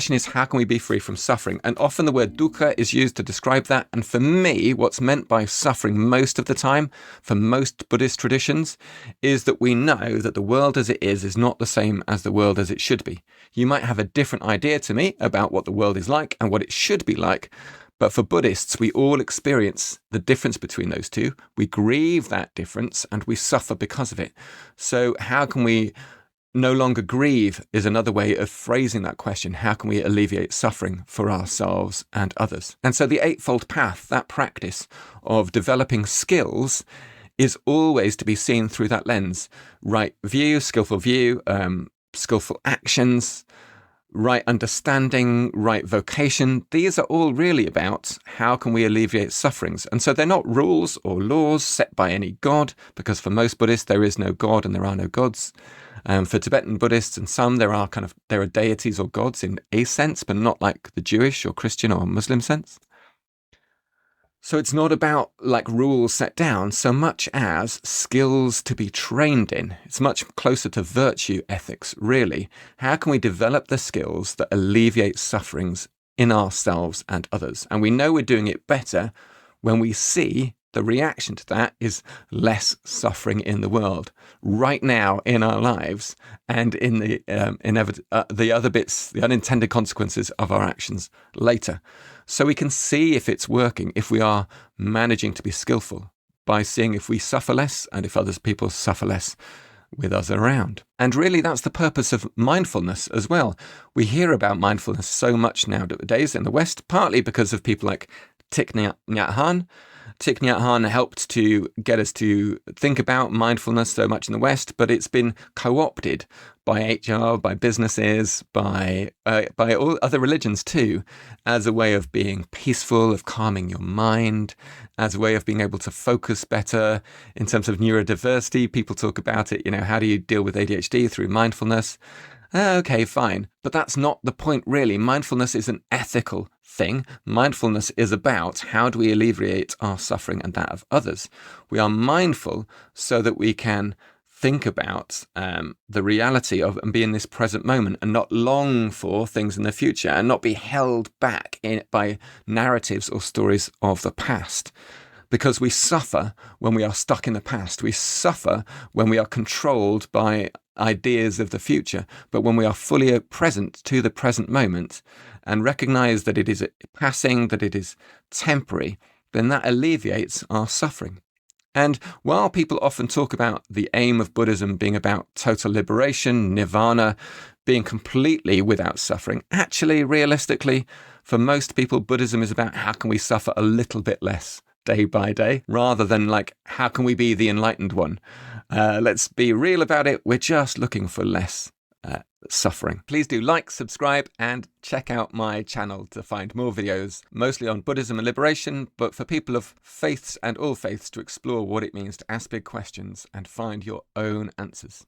question is, how can we be free from suffering? And often the word dukkha is used to describe that. And for me, what's meant by suffering most of the time, for most Buddhist traditions, is that we know that the world as it is not the same as the world as it should be. You might have a different idea to me about what the world is like and what it should be like. But for Buddhists, we all experience the difference between those two. We grieve that difference and we suffer because of it. So how can we no longer grieve is another way of phrasing that question. How can we alleviate suffering for ourselves and others? And so the Eightfold Path, that practice of developing skills, is always to be seen through that lens. Right view, skillful actions, right understanding, right vocation. These are all really about how can we alleviate sufferings. And so they're not rules or laws set by any god, because for most Buddhists, there is no god and there are no gods. For Tibetan Buddhists and some, there are deities or gods in a sense, but not like the Jewish or Christian or Muslim sense. So it's not about like rules set down so much as skills to be trained in. It's much closer to virtue ethics, really. How can we develop the skills that alleviate sufferings in ourselves and others? And we know we're doing it better when we see the reaction to that is less suffering in the world right now in our lives, and in the other bits, the unintended consequences of our actions later. So we can see if it's working, if we are managing to be skillful by seeing if we suffer less and if other people suffer less with us around. And really that's the purpose of mindfulness as well. We hear about mindfulness so much nowadays in the West, partly because of people like Thich Nhat Hanh. Thich Nhat Hanh helped to get us to think about mindfulness so much in the West, but it's been co-opted by HR, by businesses, by all other religions too, as a way of being peaceful, of calming your mind, as a way of being able to focus better. In terms of neurodiversity, people talk about it, how do you deal with ADHD through mindfulness? Okay, fine. But that's not the point, really. Mindfulness is an ethical thing. Mindfulness is about how do we alleviate our suffering and that of others. We are mindful so that we can think about the reality of and be in this present moment and not long for things in the future and not be held back by narratives or stories of the past. Because we suffer when we are stuck in the past. We suffer when we are controlled by ideas of the future. But when we are fully present to the present moment and recognize that it is passing, that it is temporary, then that alleviates our suffering. And while people often talk about the aim of Buddhism being about total liberation, nirvana, being completely without suffering, actually, realistically, for most people, Buddhism is about how can we suffer a little bit less day by day, rather than like, how can we be the enlightened one? Let's be real about it. We're just looking for less suffering. Please do like, subscribe, and check out my channel to find more videos, mostly on Buddhism and liberation, but for people of faiths and all faiths to explore what it means to ask big questions and find your own answers.